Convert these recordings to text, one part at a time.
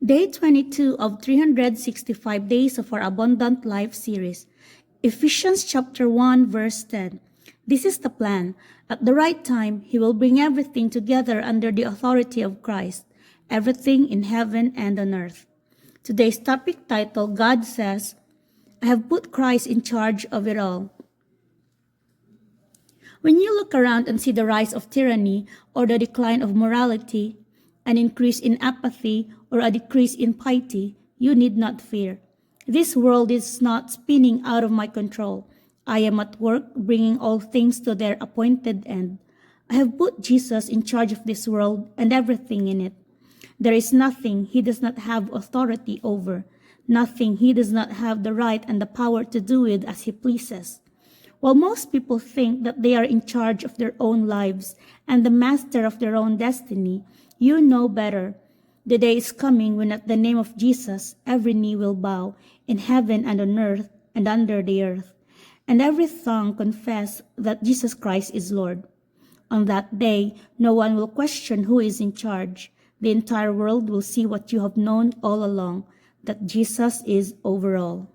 Day 22 of 365 Days of our Abundant Life series. Ephesians chapter 1 verse 10. This is the plan. At the right time, He will bring everything together under the authority of Christ, everything in heaven and on earth. Today's topic title, God says, I have put Christ in charge of it all. When you look around and see the rise of tyranny or the decline of morality, an increase in apathy or a decrease in piety, you need not fear. This world is not spinning out of my control. I am at work bringing all things to their appointed end. I have put Jesus in charge of this world and everything in it. There is nothing He does not have authority over, nothing He does not have the right and the power to do with as He pleases. While most people think that they are in charge of their own lives and the master of their own destiny, you know better. The day is coming when at the name of Jesus, every knee will bow in heaven and on earth and under the earth, and every tongue confess that Jesus Christ is Lord. On that day, no one will question who is in charge. The entire world will see what you have known all along, that Jesus is over all.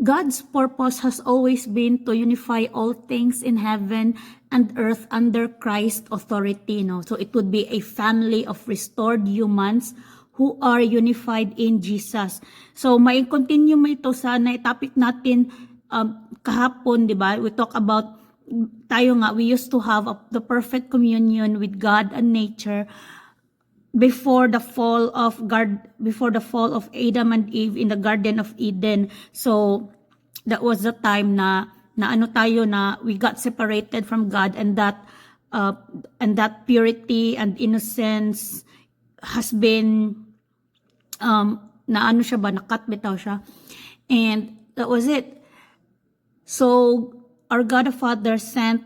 God's purpose has always been to unify all things in heaven and earth under Christ's authority. So it would be a family of restored humans who are unified in Jesus. So may continue mo ito sa topic natin kahapon, di ba? We talk about we used to have the perfect communion with God and nature before the fall of Adam and Eve in the Garden of Eden. So that was the time na we got separated from God, and that purity and innocence has been nakat bitaw siya, and that was it. So our God the Father sent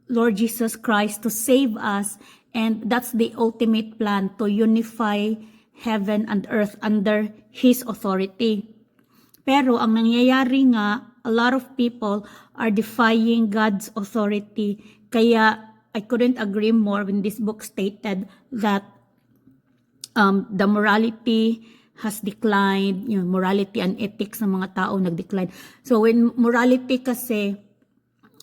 Lord Jesus Christ to save us. And that's the ultimate plan, to unify heaven and earth under His authority. Pero ang nangyayari nga, a lot of people are defying God's authority. Kaya I couldn't agree more when this book stated that the morality has declined, morality and ethics ng mga tao nag-decline. So when morality kasi,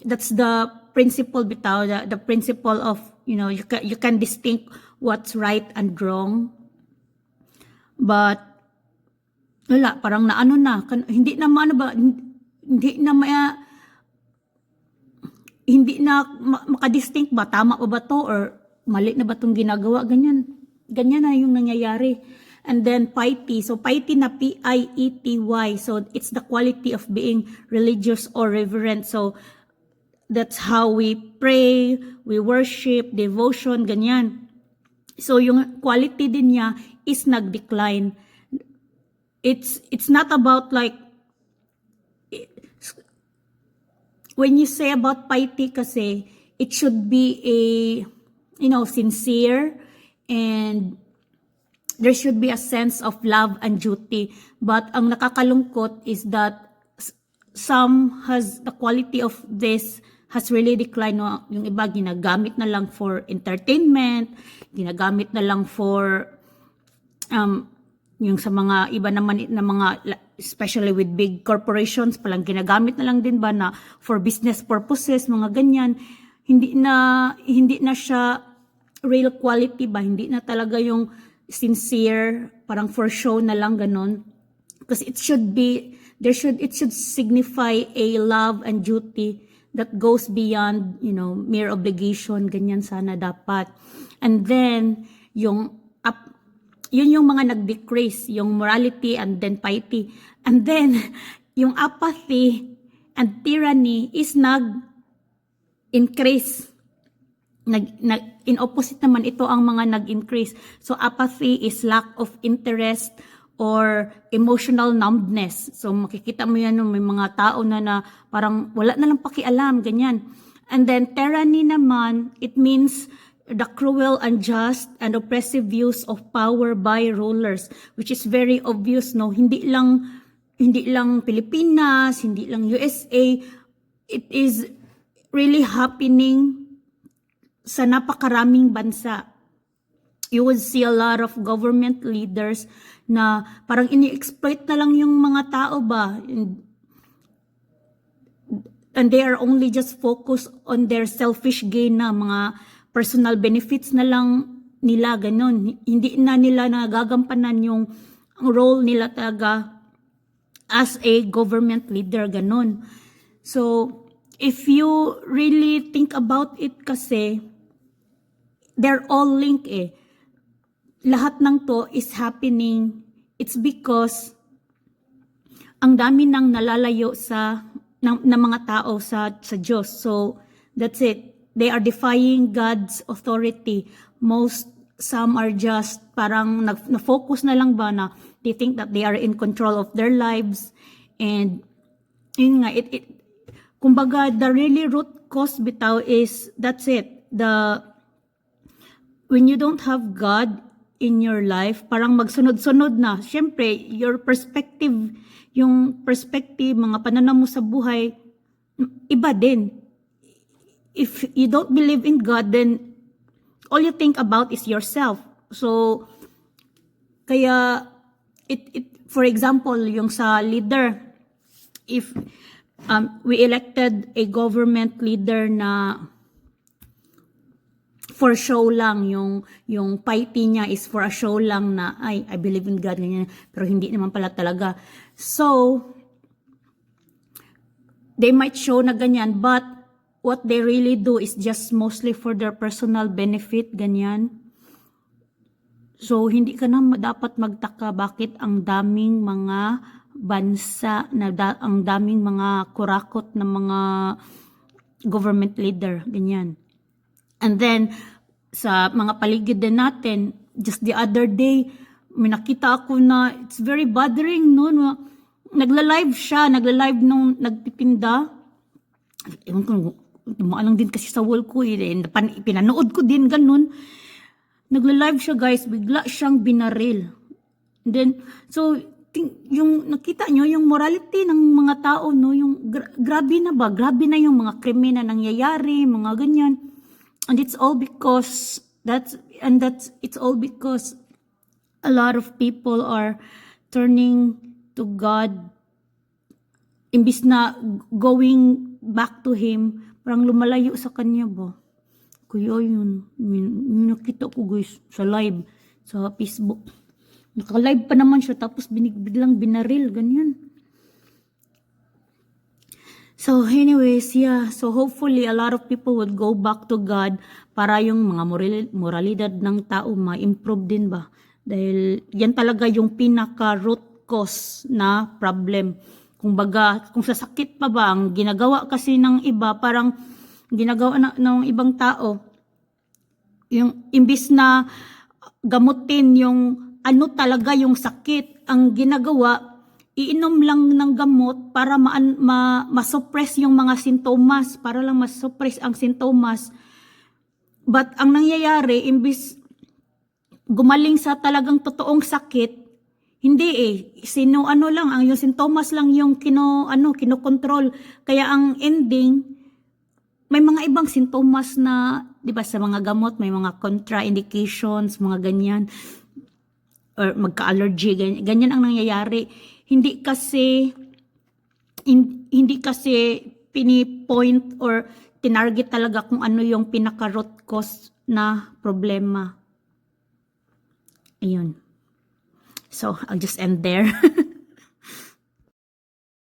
that's the principle bitaw, the principle of, you can distinct what's right and wrong. But wala, parang hindi na makadistinct ba, tama ba to or mali na ba tong ginagawa, ganyan na yung nangyayari. And then piety, so piety na P-I-E-T-Y, so it's the quality of being religious or reverent. So that's how we pray, we worship, devotion, ganyan. So yung quality din niya is nag-decline. It's not about like, when you say about piety kasi, it should be sincere, and there should be a sense of love and duty. But ang nakakalungkot is that the quality of this has really declined. Yung iba ginagamit na lang for entertainment, ginagamit na lang for yung sa mga iba naman na mga, especially with big corporations, palang ginagamit na lang din ba na for business purposes, mga ganyan. Hindi na siya real quality ba, hindi na talaga yung sincere, parang for show na lang ganon. Because it should signify a love and duty that goes beyond, mere obligation, ganyan sana dapat. And then, yun yung mga nag-decrease, yung morality and then piety. And then, yung apathy and tyranny is nag-increase. In opposite naman, ito ang mga nag-increase. So, apathy is lack of interest or emotional numbness. So makikita mo yan, may mga tao na parang wala na lang pakialam, ganyan. And then tyranny naman, it means the cruel, unjust, and oppressive use of power by rulers, which is very obvious, no? Hindi lang Pilipinas, hindi lang USA. It is really happening sa napakaraming bansa. you would see a lot of government leaders na parang ini-exploit na lang yung mga tao ba, and they are only just focused on their selfish gain na mga personal benefits na lang nila, ganun. Hindi na nila nagagampanan yung role nila talaga as a government leader, ganun. So, if you really think about it kasi, they're all linked eh. Lahat ng to is happening, it's because ang dami nang nalalayo ng mga tao sa Diyos. So, that's it. They are defying God's authority. Some are just parang na-focus na lang ba na they think that they are in control of their lives. And, yun nga, kumbaga, the really root cause bitaw is, that's it. When you don't have God in your life, parang magsunod-sunod na. Siyempre, your perspective, mga pananaw mo sa buhay, iba din. If you don't believe in God, then all you think about is yourself. So, kaya, for example, yung sa leader, if we elected a government leader na for show lang, yung piety niya is for a show lang na, I believe in God, ganyan, pero hindi naman pala talaga. So, they might show na ganyan, but what they really do is just mostly for their personal benefit, ganyan. So, hindi ka na dapat magtaka bakit ang daming mga bansa, ang daming mga kurakot na mga government leader, ganyan. And then, sa mga paligid din natin, just the other day, may nakita ako na it's very bothering, no? Nagla-live nung nagtitinda. Ewan ko, tumaan lang din kasi sa wall ko, pinanood ko din, ganun. Nagla-live siya, guys, bigla siyang binaril. And then, so, yung nakita nyo, yung morality ng mga tao, no, yung grabe na yung mga krimen na nangyayari, mga ganyan. And it's all because it's all because a lot of people are turning to God, imbis na going back to Him, parang lumalayo sa Kanya ba? Kaya yun nakita ko, guys, sa live, sa Facebook. Naka-live pa naman siya, tapos biglang binaril, ganyan. So anyways, yeah, so hopefully a lot of people would go back to God para yung mga moralidad ng tao ma-improve din ba? Dahil yan talaga yung pinaka-root cause na problem. Kung sa sakit pa ba, ang ginagawa kasi ng iba, parang ginagawa ng ibang tao, yung imbis na gamutin yung ano talaga yung sakit, ang ginagawa, iinom lang ng gamot para ma-suppress yung mga sintomas, para lang ma-suppress ang sintomas. But ang nangyayari, imbis gumaling sa talagang totoong sakit, hindi yung sintomas lang yung kinokontrol. Kaya ang ending, may mga ibang sintomas na, di ba, sa mga gamot, may mga contraindications, mga ganyan, or magka-allergy, ganyan ang nangyayari. Hindi kasi pinipoint or tinarget talaga kung ano yung pinaka-root cause na problema. Ayun. So, I'll just end there.